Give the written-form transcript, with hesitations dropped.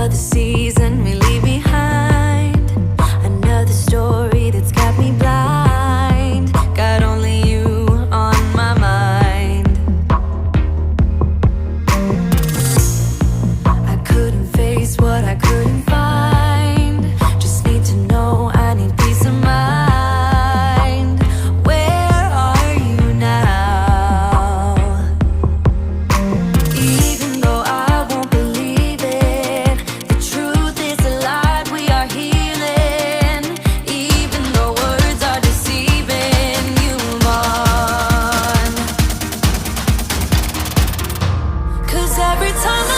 Another season we leave behind, another story that's got me blind. Got only you on my mind. I couldn't face what I couldn't find. Just need to know I need peace of mind. Where are you now? Even though I won't believe it, the truth is a lie, we are healing. Even though words are deceiving, you move on. 'Cause every time